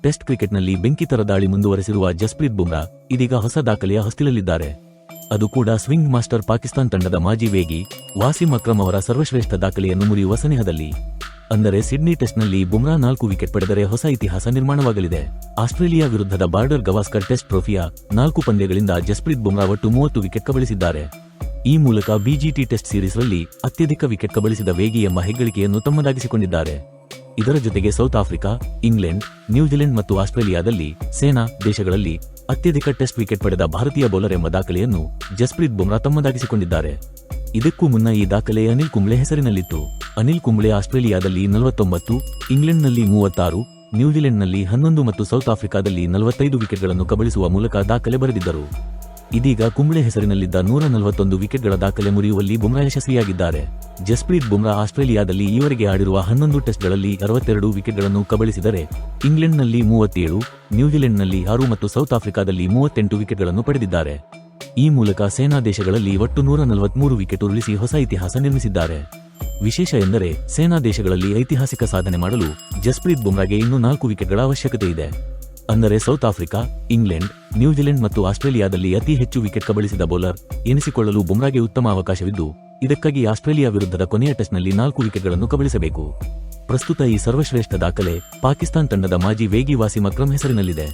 Test ಕ್ರಿಕೆಟ್ನಲ್ಲಿ ಬೆಂಕಿತರ ದಾಳಿ ಮುಂದುವರೆಸಿರುವ ಜಸ್ಪ್ರೀತ್ ಬುಮ್ರಾ ಇದೀಗ ಹೊಸ ದಾಖಲೆಯ ಹೊಸ್ತಿಲಲ್ಲಿದ್ದಾರೆ. ಅದು ಕೂಡ ಸ್ವಿಂಗ್ ಮಾಸ್ಟರ್ ಪಾಕಿಸ್ತಾನ್ ತಂಡದ ಮಾಜಿ ವೇಗಿ ವಾಸಿಂ ಅಕ್ರಮ್ ಅವರ ಸರ್ವಶ್ರೇಷ್ಠ ದಾಖಲೆಯನ್ನು ಮುರಿಯುವ ಸನಿಹದಲ್ಲಿ. ಅಂದರೆ ಸಿಡ್ನಿ ಟೆಸ್ಟ್ನಲ್ಲಿ ಬುಮ್ರಾ 4 ವಿಕೆಟ್ ಪಡೆದರೆ ಹೊಸ ಇತಿಹಾಸ ನಿರ್ಮಾಣವಾಗಲಿದೆ. ಆಸ್ಟ್ರೇಲಿಯಾ ವಿರುದ್ಧದ ಬಾರ್ಡರ್ ಗವಾಸ್ಕರ್ ಟೆಸ್ಟ್ ಟ್ರೋಫಿಯ 4 ಪಂದ್ಯಗಳಿಂದ ಜಸ್ಪ್ರೀತ್ ಬುಮ್ರಾ ಒಟ್ಟು 30 ವಿಕೆಟ್ ಕಬಳಿಸಿದ್ದಾರೆ. ಈ ಮೂಲಕ ಬಿಜಿಟಿ ಟೆಸ್ಟ್ ಸೀರೀಸ್ನಲ್ಲಿ ಅತ್ಯಧಿಕ ವಿಕೆಟ್ ಕಬಳಿಸಿದ ವೇಗಿ ಎಂಬ ಹೆಗ್ಗಳಿಕೆಯನ್ನು ತಮ್ಮದಾಗಿಸಿಕೊಂಡಿದ್ದಾರೆ. ಇದರ ಜೊತೆಗೆ ಸೌತ್ ಆಫ್ರಿಕಾ, ಇಂಗ್ಲೆಂಡ್, ನ್ಯೂಜಿಲೆಂಡ್ ಮತ್ತು ಆಸ್ಟ್ರೇಲಿಯಾದಲ್ಲಿ ಸೇನಾ ದೇಶಗಳಲ್ಲಿ ಅತ್ಯಧಿಕ ಟೆಸ್ಟ್ ವಿಕೆಟ್ ಪಡೆದ ಭಾರತೀಯ ಬೌಲರ್ ಎಂಬ ದಾಖಲೆಯನ್ನು ಜಸ್ಪ್ರೀತ್ ಬುಮ್ರಾ ತಮ್ಮದಾಗಿಸಿಕೊಂಡಿದ್ದಾರೆ. ಇದಕ್ಕೂ ಮುನ್ನ ಈ ದಾಖಲೆ ಅನಿಲ್ ಕುಂಬ್ಳೆ ಹೆಸರಿನಲ್ಲಿತ್ತು. ಅನಿಲ್ ಕುಂಬ್ಳೆ ಆಸ್ಟ್ರೇಲಿಯಾದಲ್ಲಿ 49, ಇಂಗ್ಲೆಂಡ್ನಲ್ಲಿ 36, ನ್ಯೂಜಿಲೆಂಡ್ನಲ್ಲಿ 11 ಮತ್ತು ಸೌತ್ ಆಫ್ರಿಕಾದಲ್ಲಿ 45 ವಿಕೆಟ್ಗಳನ್ನು ಕಬಳಿಸುವ ಮೂಲಕ ದಾಖಲೆ ಬರೆದಿದ್ದರು. ಇದೀಗ ಕುಂಬ್ಳೆ ಹೆಸರಿನಲ್ಲಿದ್ದ 141 ವಿಕೆಟ್ಗಳ ದಾಖಲೆ ಮುರಿಯುವಲ್ಲಿ ಬುಮ್ರಾ ಯಶಸ್ವಿಯಾಗಿದ್ದಾರೆ. ಜಸ್ಪ್ರೀತ್ ಬುಮ್ರಾ ಆಸ್ಟ್ರೇಲಿಯಾದಲ್ಲಿ ಈವರೆಗೆ ಆಡಿರುವ 11 ಟೆಸ್ಟ್ಗಳಲ್ಲಿ 62 ವಿಕೆಟ್ಗಳನ್ನು ಕಬಳಿಸಿದರೆ ಇಂಗ್ಲೆಂಡ್ನಲ್ಲಿ 37, ನ್ಯೂಜಿಲೆಂಡ್ನಲ್ಲಿ 6 ಮತ್ತು ಸೌತ್ ಆಫ್ರಿಕಾದಲ್ಲಿ 38 ವಿಕೆಟ್ಗಳನ್ನು ಪಡೆದಿದ್ದಾರೆ. ಈ ಮೂಲಕ ಸೇನಾ ದೇಶಗಳಲ್ಲಿ ಒಟ್ಟು 143 ವಿಕೆಟ್ ಉರುಳಿಸಿ ಹೊಸ ಇತಿಹಾಸ ನಿರ್ಮಿಸಿದ್ದಾರೆ. ವಿಶೇಷ ಎಂದರೆ ಸೇನಾ ದೇಶಗಳಲ್ಲಿ ಐತಿಹಾಸಿಕ ಸಾಧನೆ ಮಾಡಲು ಜಸ್ಪ್ರೀತ್ ಬುಮ್ರಾಗೆ ಇನ್ನೂ 4 ವಿಕೆಟ್ಗಳ ಅವಶ್ಯಕತೆ ಇದೆ. ಅಂದರೆ ಸೌತ್ ಆಫ್ರಿಕಾ, ಇಂಗ್ಲೆಂಡ್, ನ್ಯೂಜಿಲೆಂಡ್ ಮತ್ತು ಆಸ್ಟ್ರೇಲಿಯಾದಲ್ಲಿ ಅತಿ ಹೆಚ್ಚು ವಿಕೆಟ್ ಕಬಳಿಸಿದ ಬೌಲರ್ ಎನಿಸಿಕೊಳ್ಳಲು ಬುಮ್ರಾಗೆ ಉತ್ತಮ ಅವಕಾಶವಿದ್ದು, ಇದಕ್ಕಾಗಿ ಆಸ್ಟ್ರೇಲಿಯಾ ವಿರುದ್ಧದ ಕೊನೆಯ ಟೆಸ್ಟ್ನಲ್ಲಿ 4 ವಿಕೆಟ್ಗಳನ್ನು ಕಬಳಿಸಬೇಕು. ಪ್ರಸ್ತುತ ಈ ಸರ್ವಶ್ರೇಷ್ಠ ದಾಖಲೆ ಪಾಕಿಸ್ತಾನ್ ತಂಡದ ಮಾಜಿ ವೇಗಿ ವಾಸಿಂ ಅಕ್ರಮ್ ಹೆಸರಿನಲ್ಲಿದೆ.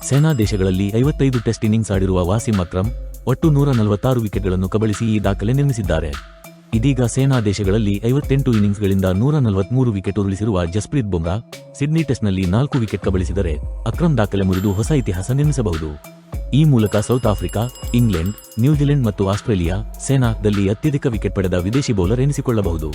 ಸೇನಾ ದೇಶಗಳಲ್ಲಿ 55 ಟೆಸ್ಟ್ ಇನ್ನಿಂಗ್ಸ್ ಆಡಿರುವ ವಾಸಿಂ ಅಕ್ರಮ್ ಒಟ್ಟು 146 ವಿಕೆಟ್ಗಳನ್ನು ಕಬಳಿಸಿ ಈ ದಾಖಲೆ ನಿರ್ಮಿಸಿದ್ದಾರೆ. ಇದೀಗ ಸೇನಾ ದೇಶಗಳಲ್ಲಿ 58 ಇನ್ನಿಂಗ್ಸ್ಗಳಿಂದ 143 ವಿಕೆಟ್ ಉರುಳಿಸಿರುವ ಜಸ್ಪ್ರೀತ್ ಬುಮ್ರಾ ಸಿಡ್ನಿ ಟೆಸ್ಟ್ನಲ್ಲಿ 4 ವಿಕೆಟ್ ಕಬಳಿಸಿದರೆ ಅಕ್ರಮ್ ದಾಖಲೆ ಮುರಿದು ಹೊಸ ಇತಿಹಾಸ ನಿರ್ಮಿಸಬಹುದು. ಈ ಮೂಲಕ ಸೌತ್ ಆಫ್ರಿಕಾ, ಇಂಗ್ಲೆಂಡ್, ನ್ಯೂಜಿಲೆಂಡ್ ಮತ್ತು ಆಸ್ಟ್ರೇಲಿಯಾ ಸೇನಾದಲ್ಲಿ ಅತ್ಯಧಿಕ ವಿಕೆಟ್ ಪಡೆದ ವಿದೇಶಿ ಬೌಲರ್ ಎನಿಸಿಕೊಳ್ಳಬಹುದು.